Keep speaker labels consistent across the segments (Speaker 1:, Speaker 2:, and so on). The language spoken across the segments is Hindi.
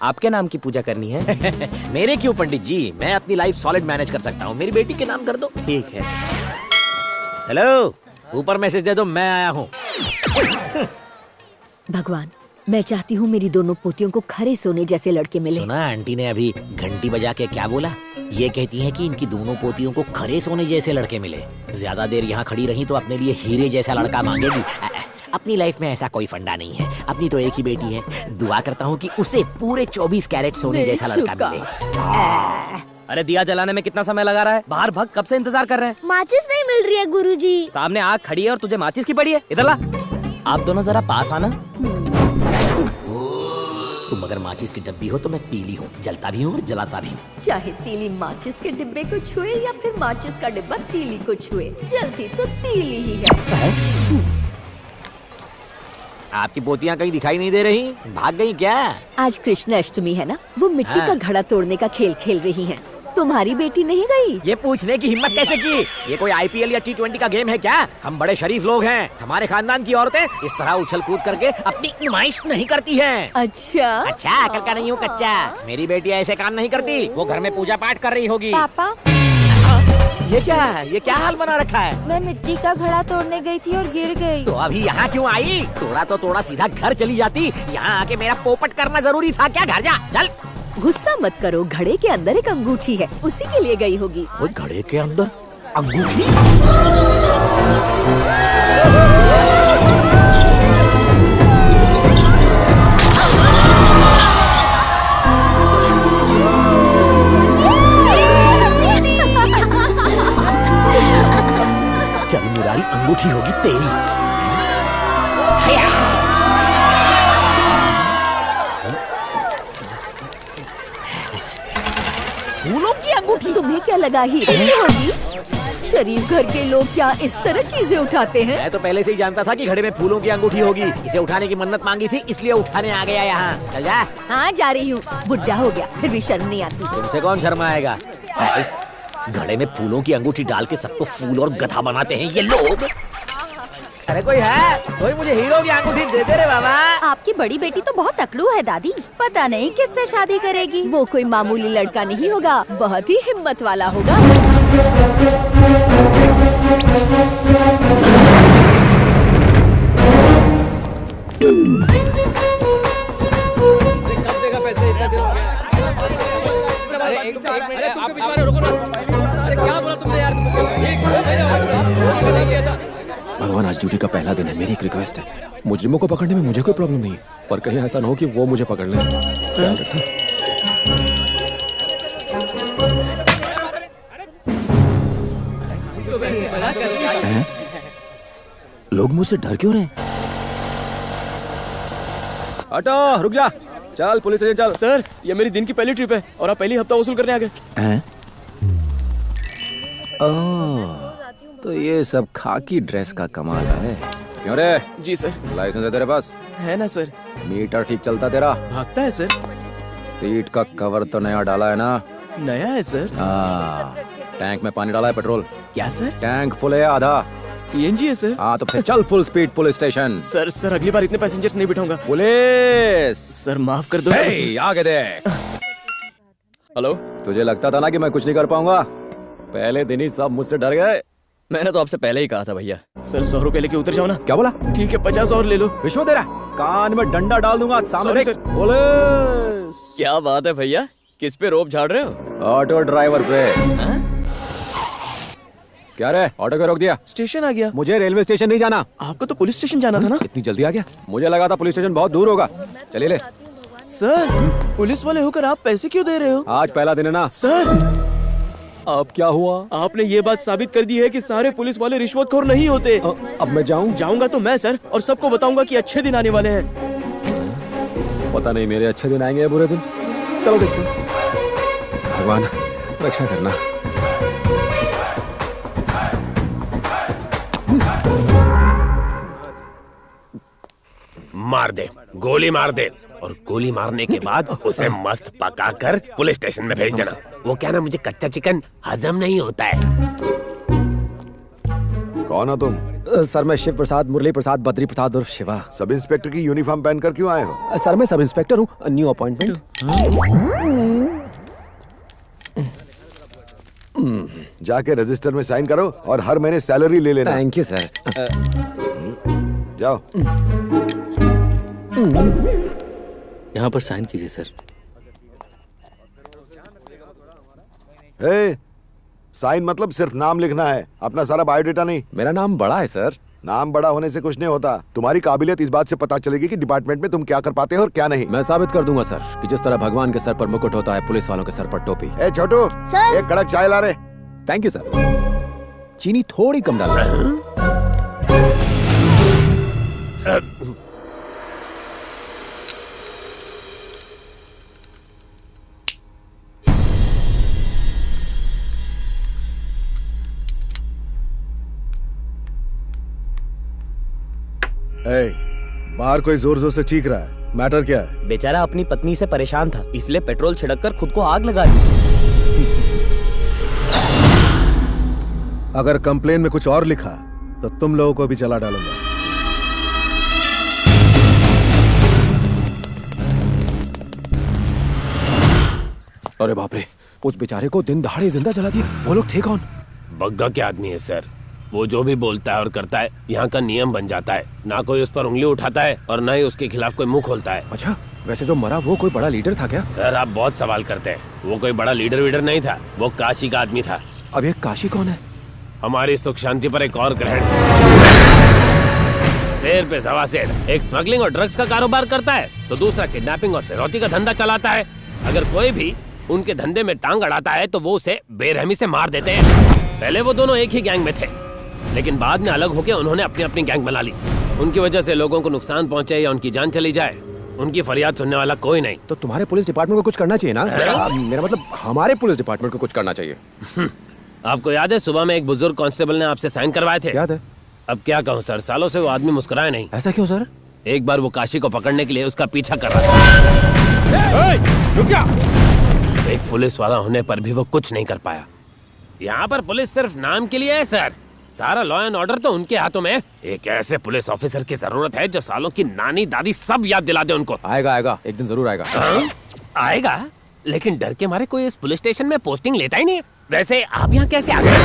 Speaker 1: आपके नाम की पूजा करनी है।
Speaker 2: मेरे क्यों पंडित जी, मैं अपनी लाइफ सॉलिड मैनेज कर सकता हूँ, मेरी बेटी के नाम कर दो।
Speaker 1: ठीक है।
Speaker 2: हेलो, ऊपर मैसेज दे दो, मैं आया हूँ।
Speaker 3: भगवान, मैं चाहती हूँ मेरी दोनों पोतियों को खरे सोने जैसे लड़के मिले।
Speaker 2: सुना आंटी ने अभी घंटी बजा के क्या बोला? ये कहती हैं कि इनकी दोनों पोतियों को खरे सोने जैसे लड़के मिले। ज्यादा देर यहाँ खड़ी रही तो अपने लिए हीरे जैसा लड़का मांगेगी। अपनी लाइफ में ऐसा कोई फंडा नहीं है, अपनी तो एक ही बेटी है। दुआ करता हूँ कि उसे पूरे 24 कैरेट सोने जैसा लड़का मिले।
Speaker 1: अरे दिया जलाने में कितना समय लगा रहा है? बाहर भक्त कब से इंतजार कर रहे हैं।
Speaker 4: माचिस नहीं मिल रही है गुरुजी।
Speaker 1: सामने आग खड़ी है और तुझे माचिस की पड़ी है। इधर ला। आप दोनों जरा पास आना।
Speaker 2: तुम अगर माचिस की डब्बी हो तो मैं तीली हूँ, जलता भी हूँ और जलाता भी हूँ।
Speaker 3: चाहे तीली माचिस के डिब्बे को छुए या फिर माचिस का डिब्बा तीली को छुए, जलती तो तीली ही है।
Speaker 2: आपकी पोतियाँ कहीं दिखाई नहीं दे रही, भाग गई क्या?
Speaker 3: आज कृष्ण अष्टमी है ना, वो मिट्टी
Speaker 2: हाँ।
Speaker 3: का घड़ा तोड़ने का खेल खेल रही हैं। तुम्हारी बेटी नहीं गई?
Speaker 2: ये पूछने की हिम्मत कैसे की? ये कोई IPL या T20 का गेम है क्या? हम बड़े शरीफ लोग हैं। हमारे खानदान की औरतें इस तरह उछल कूद करके अपनी नुमाइश नहीं करती हैं।
Speaker 3: अच्छा
Speaker 2: अच्छा, अकल का नहीं हूँ कच्चा। मेरी बेटी ऐसे काम नहीं करती, वो घर में पूजा पाठ कर रही होगी।
Speaker 4: पापा,
Speaker 2: ये क्या है? ये क्या हाल बना रखा है?
Speaker 4: मैं मिट्टी का घड़ा तोड़ने गई थी और गिर गई।
Speaker 2: तो अभी यहाँ क्यों आई? तोड़ा तो तोड़ा, सीधा घर चली जाती। यहाँ आके मेरा पोपट करना जरूरी था क्या? घर जा, चल।
Speaker 3: गुस्सा मत करो, घड़े के अंदर एक अंगूठी है, उसी के लिए गई होगी।
Speaker 2: वो घड़े के अंदर अंगूठी? चल मुरारी, अंगूठी होगी तेरी। फूलों की अंगूठी?
Speaker 3: तुम्हें क्या लगा हीरे की होगी? शरीफ घर के लोग क्या इस तरह चीजें उठाते हैं?
Speaker 2: मैं तो पहले से ही जानता था कि घड़े में फूलों की अंगूठी होगी। इसे उठाने की मन्नत मांगी थी, इसलिए उठाने आ गया यहाँ। चल जा।
Speaker 3: हाँ जा रही हूँ, बुढ़ा हो गया फिर भी शर्म नहीं आती।
Speaker 2: तुमसे कौन शर्माएगा? घड़े में फूलों की अंगूठी डाल के सबको फूल और गधा बनाते हैं ये लोग। अरे कोई है? कोई मुझे हीरो की अंगूठी दे दे रे बाबा।
Speaker 4: आपकी बड़ी बेटी तो बहुत अकड़ू है दादी, पता नहीं किससे शादी करेगी।
Speaker 3: वो कोई मामूली लड़का नहीं होगा, बहुत ही हिम्मत वाला होगा।
Speaker 5: भगवान, आज ड्यूटी का पहला दिन है, मेरी एक रिक्वेस्ट है। मुजरिमों को पकड़ने में मुझे कोई प्रॉब्लम नहीं है, पर कहीं ऐसा ना हो कि वो मुझे पकड़ लें। ख्याल रखना। हैं? लोग मुझसे डर क्यों रहे हैं? हटो, रुक जा। चल पुलिस स्टेशन चल।
Speaker 6: सर, ये मेरी दिन की पहली ट्रिप है और आप पहली हफ्ता वसूल करने आ गए।
Speaker 5: हैं? ओह, तो ये सब खाकी ड्रेस का कमाल है। क्यों रे?
Speaker 6: जी सर।
Speaker 5: लाइसेंस है तेरे पास?
Speaker 6: है ना सर।
Speaker 5: मीटर ठीक चलता तेरा?
Speaker 6: भागता है सर।
Speaker 5: सीट का कवर तो नया डाला है ना?
Speaker 6: नया है सर।
Speaker 5: हाँ। टैंक में पानी डाला है पेट्रोल?
Speaker 6: क्या सर?
Speaker 5: टैंक फुल है आधा?
Speaker 6: CNG है सर।
Speaker 5: हाँ तो फिर चल full speed police station.
Speaker 6: Sir अगली बार इतने पैसेंजर्स नहीं बिठाऊंगा।
Speaker 5: पुलिस!
Speaker 6: सर माफ कर दो।
Speaker 5: हे, आगे देख।
Speaker 6: हेलो।
Speaker 5: तुझे लगता था ना कि मैं कुछ नहीं कर पाऊंगा? पहले दिन ही सब मुझसे डर गए।
Speaker 6: मैंने तो आपसे पहले ही कहा था भैया। सर 100 रुपए लेके उतर जाओ ना।
Speaker 5: क्या बोला?
Speaker 6: ठीक है, 50 और ले लो।
Speaker 5: रिश्वत दे रहा? कान में डंडा डाल दूंगा। सामने
Speaker 6: सर।
Speaker 5: पुलिस!
Speaker 6: क्या बात है भैया, किस पे रोप झाड़ रहे हो?
Speaker 5: ऑटो ड्राइवर पे। क्या रे, ऑटो को रोक दिया?
Speaker 6: स्टेशन आ गया।
Speaker 5: मुझे रेलवे स्टेशन नहीं जाना।
Speaker 6: आपको तो पुलिस स्टेशन जाना था ना।
Speaker 5: इतनी जल्दी आ गया? मुझे लगा था पुलिस स्टेशन बहुत दूर होगा। चलिए ले।
Speaker 6: सर, पुलिस वाले होकर आप पैसे क्यों दे रहे हो?
Speaker 5: आज पहला दिन है ना।
Speaker 6: सर,
Speaker 5: अब क्या हुआ?
Speaker 6: आपने ये बात साबित कर दी है कि सारे पुलिस वाले रिश्वतखोर नहीं होते।
Speaker 5: अब मैं जाऊं?
Speaker 6: जाऊंगा तो मैं सर, और सबको बताऊंगा कि अच्छे दिन आने वाले हैं।
Speaker 5: पता नहीं मेरे अच्छे दिन आएंगे या बुरे दिन। चलो देखते हैं। भगवान रक्षा करना।
Speaker 7: मार दे, गोली मार दे, और गोली मारने के बाद उसे मस्त पकाकर पुलिस स्टेशन में भेज देना। वो क्या ना, मुझे कच्चा चिकन हजम नहीं होता है।
Speaker 8: कौन हो तुम?
Speaker 5: सर मैं शिव प्रसाद, मुरली प्रसाद, बद्री प्रसाद और शिवा।
Speaker 8: सब इंस्पेक्टर की यूनिफॉर्म पहनकर क्यों आए हो?
Speaker 5: सर मैं सब इंस्पेक्टर हूँ, न्यू अपॉइंटमेंट।
Speaker 8: जाके रजिस्टर में साइन करो और हर महीने सैलरी ले लेना।
Speaker 5: Thank you sir.
Speaker 8: जाओ।
Speaker 1: यहाँ पर साइन कीजिए सर।
Speaker 8: साइन मतलब सिर्फ नाम लिखना है, अपना सारा बायोडेटा नहीं।
Speaker 5: मेरा नाम बड़ा है सर।
Speaker 8: नाम बड़ा होने से कुछ नहीं होता, तुम्हारी काबिलियत इस बात से पता चलेगी कि डिपार्टमेंट में तुम क्या कर पाते हो और क्या नहीं।
Speaker 5: मैं साबित कर दूंगा सर कि जिस तरह भगवान के सर पर मुकुट होता है, पुलिस वालों के सर पर टोपी।
Speaker 8: ए छोटू,
Speaker 4: सर।
Speaker 8: एक कड़क चाय ला रे।
Speaker 5: Thank you sir. चीनी थोड़ी कम डालना।
Speaker 8: बाहर कोई जोर जोर से चीख रहा है, मैटर क्या है?
Speaker 1: बेचारा अपनी पत्नी से परेशान था, इसलिए पेट्रोल छिड़क कर खुद को आग लगा दी।
Speaker 8: अगर कंप्लेन में कुछ और लिखा तो तुम लोगों को भी जला डालूंगा।
Speaker 5: अरे बाप रे, उस बेचारे को दिन दहाड़े जिंदा जला दिया। वो लोग थे कौन?
Speaker 7: बग्गा क्या आदमी है सर, वो जो भी बोलता है और करता है यहाँ का नियम बन जाता है। ना कोई उस पर उंगली उठाता है और ना ही उसके खिलाफ कोई मुंह खोलता है।
Speaker 5: अच्छा, वैसे जो मरा वो कोई बड़ा लीडर था क्या?
Speaker 7: सर आप बहुत सवाल करते हैं, वो कोई बड़ा लीडर वीडर नहीं था, वो काशी का आदमी था।
Speaker 5: अब ये काशी कौन है?
Speaker 7: हमारी सुख शांति पर एक और ग्रहण। शेर पे सवा शेर, एक स्मगलिंग और ड्रग्स का कारोबार करता है तो दूसरा किडनैपिंग और फिरौती का धंधा चलाता है। अगर कोई भी उनके धंधे में टांग अड़ाता है तो वो उसे बेरहमी से मार देते हैं। पहले वो दोनों एक ही गैंग में थे, लेकिन बाद में अलग होकर उन्होंने अपनी अपनी गैंग बना ली। उनकी वजह से लोगों को नुकसान पहुंचे या उनकी जान चली जाए, उनकी फरियाद सुनने वाला कोई नहीं।
Speaker 5: तो तुम्हारे पुलिस डिपार्टमेंट को कुछ करना चाहिए ना? मेरा मतलब हमारे पुलिस डिपार्टमेंट को कुछ करना चाहिए।
Speaker 7: आपको याद है सुबह में एक बुजुर्ग कांस्टेबल ने आपसे साइन करवाए थे?
Speaker 5: याद है।
Speaker 7: अब क्या कहूँ सर, सालों से वो आदमी मुस्कुराया नहीं।
Speaker 5: ऐसा क्यों सर?
Speaker 7: एक बार वो काशी को पकड़ने के लिए उसका पीछा कर रहा था। रुक जा! एक पुलिस वाला होने पर भी वो कुछ नहीं कर पाया। यहाँ पर पुलिस सिर्फ नाम के लिए है सर, सारा लॉ एंड ऑर्डर तो उनके हाथों में है। एक ऐसे पुलिस ऑफिसर की जरूरत है जो सालों की नानी दादी सब याद दिला दे उनको।
Speaker 5: आएगा आएगा, एक दिन जरूर आएगा।
Speaker 7: आएगा, लेकिन डर के मारे कोई इस पुलिस स्टेशन में पोस्टिंग लेता ही नहीं। वैसे आप यहाँ कैसे आ गए?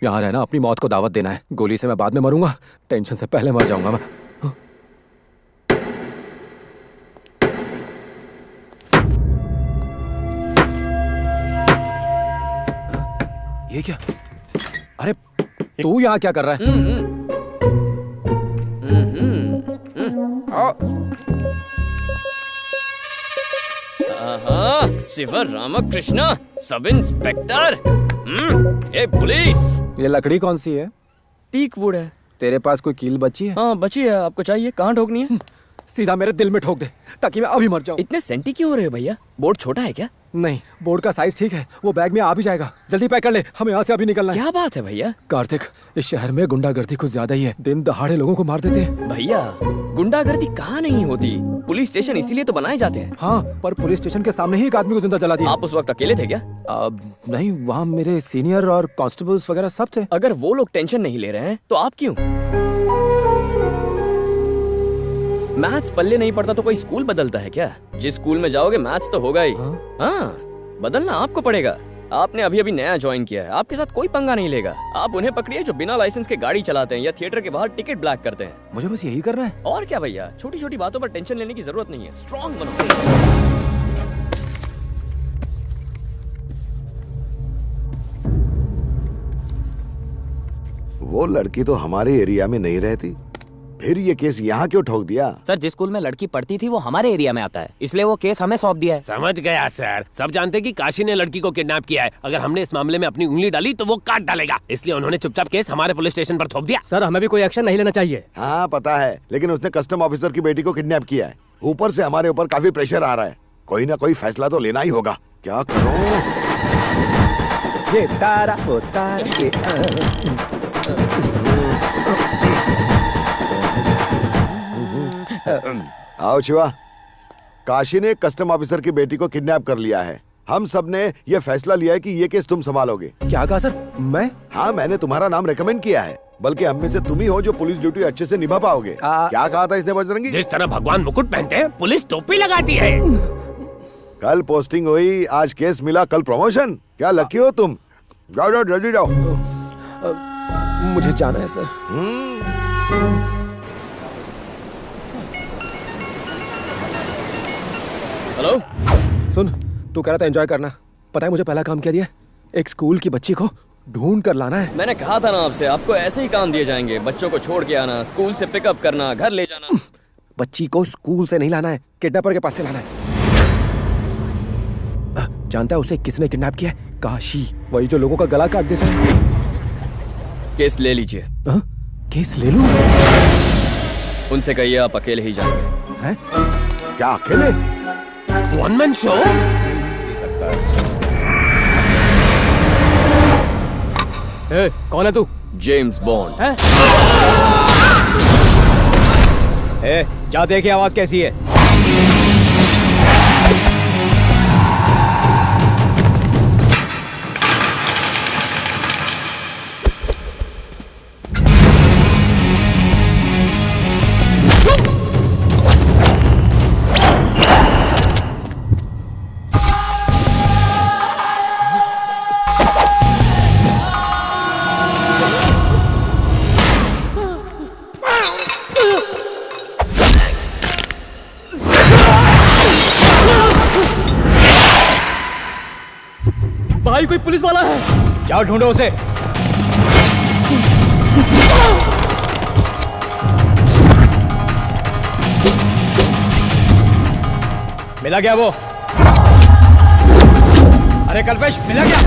Speaker 5: यहाँ रहना अपनी मौत को दावत देना है। गोली से मैं बाद में मरूंगा, टेंशन से पहले मर जाऊंगा मैं। ये क्या? अरे तू यहाँ क्या कर रहा है?
Speaker 1: शिवर रामकृष्ण, सब इंस्पेक्टर। ए पुलिस।
Speaker 5: ये लकड़ी कौन सी है?
Speaker 6: टीक वुड है।
Speaker 5: तेरे पास कोई कील बची है?
Speaker 6: हाँ बची है, आपको चाहिए? कहाँ ठोकनी है?
Speaker 5: सीधा मेरे दिल में ठोक दे ताकि मैं अभी मर जाऊं।
Speaker 6: इतने सेंटी क्यों हो रहे हो भैया? बोर्ड छोटा है क्या?
Speaker 5: नहीं, बोर्ड का साइज ठीक है, वो बैग में आ भी जाएगा। जल्दी पैक कर ले, हमें यहाँ से अभी निकलना है।
Speaker 6: क्या बात है भैया?
Speaker 5: कार्तिक, इस शहर में गुंडागर्दी कुछ ज्यादा ही है। दिन दहाड़े लोगों को मार देते हैं।
Speaker 6: भैया गुंडागर्दी कहाँ नहीं होती, पुलिस स्टेशन इसीलिए तो बनाए जाते हैं।
Speaker 5: हाँ, पर पुलिस स्टेशन के सामने ही एक आदमी को जिंदा जला दिया।
Speaker 6: आप उस वक्त अकेले थे क्या?
Speaker 5: नहीं, वहाँ मेरे सीनियर और कांस्टेबल्स वगैरह सब थे।
Speaker 6: अगर वो लोग टेंशन नहीं ले रहे हैं तो आप क्यों? मैथ्स पल्ले नहीं पड़ता तो कोई स्कूल बदलता है क्या? जिस स्कूल में जाओगे मैथ्स तो होगा ही। हाँ, बदलना आपको पड़ेगा। आपने अभी अभी नया ज्वाइन किया है, आपके साथ कोई पंगा नहीं लेगा। आप उन्हें पकड़िए जो बिना लाइसेंस के गाड़ी चलाते हैं या थिएटर के बाहर टिकट ब्लैक करते हैं।
Speaker 5: मुझे बस यही करना है।
Speaker 6: और क्या भैया, छोटी छोटी बातों पर टेंशन लेने की जरूरत नहीं है। स्ट्रॉन्ग बनो।
Speaker 8: वो लड़की तो हमारे एरिया में नहीं रहती, फिर ये केस यहाँ क्यों ठोक दिया?
Speaker 1: सर जिस स्कूल में लड़की पढ़ती थी वो हमारे एरिया में आता है, इसलिए वो केस हमें सौंप दिया है।
Speaker 7: समझ गया सर, सब जानते हैं कि काशी ने लड़की को किडनैप किया है। अगर हमने इस मामले में अपनी उंगली डाली तो वो काट डालेगा, इसलिए उन्होंने चुपचाप केस हमारे पुलिस स्टेशन पर थोप दिया।
Speaker 6: सर हमें भी कोई एक्शन नहीं लेना चाहिए।
Speaker 8: हाँ पता है, लेकिन उसने कस्टम ऑफिसर की बेटी को किडनैप किया है। ऊपर से हमारे ऊपर काफी प्रेशर आ रहा है, कोई ना कोई फैसला तो लेना ही होगा। क्या करूं?
Speaker 5: ये तारा वो तारा ये
Speaker 8: आओ शिवा, काशी ने कस्टम ऑफिसर की बेटी को किडनैप कर लिया है। हम सब ने ये फैसला लिया है कि ये केस तुम संभालोगे।
Speaker 5: क्या कहा सर? मैं?
Speaker 8: हाँ, मैंने तुम्हारा नाम रेकमेंड किया है। बल्कि हम में से तुम ही हो जो पुलिस ड्यूटी अच्छे से निभा पाओगे। क्या कहा था इसने बजरंगी?
Speaker 7: जिस तरह भगवान मुकुट पहनते हैं, पुलिस टोपी लगाती है।
Speaker 8: कल पोस्टिंग हुई, आज केस मिला, कल प्रमोशन। क्या लकी हो तुम। जाओ जाओ जल्दी जाओ।
Speaker 5: मुझे जाना है सर।
Speaker 6: हेलो,
Speaker 5: सुन, तू कह रहा था एंजॉय करना। पता है मुझे पहला काम क्या दिया? एक स्कूल की बच्ची को ढूंढ कर लाना है।
Speaker 6: मैंने कहा था ना आपसे, आपको ऐसे ही काम दिए जाएंगे। बच्चों को छोड़ के आना, स्कूल से पिकअप करना, घर ले जाना।
Speaker 5: बच्ची को स्कूल से नहीं लाना है, किडनैपर के पास से लाना है। जानता है उसे किसने किडनैप किया है? काशी, वही जो लोगों का गला काट देता है।
Speaker 6: केस ले लीजिए।
Speaker 5: केस ले लूं?
Speaker 6: उनसे कहिए आप अकेले ही जाएंगे।
Speaker 5: हैं?
Speaker 8: क्या अकेले?
Speaker 7: One man show?
Speaker 5: कौन है तू?
Speaker 6: James bond.
Speaker 5: जा देखिए आवाज कैसी है।
Speaker 6: भाई कोई पुलिस वाला है।
Speaker 5: जाओ ढूंढो उसे। मिला क्या वो? अरे कल्पेश, मिला क्या?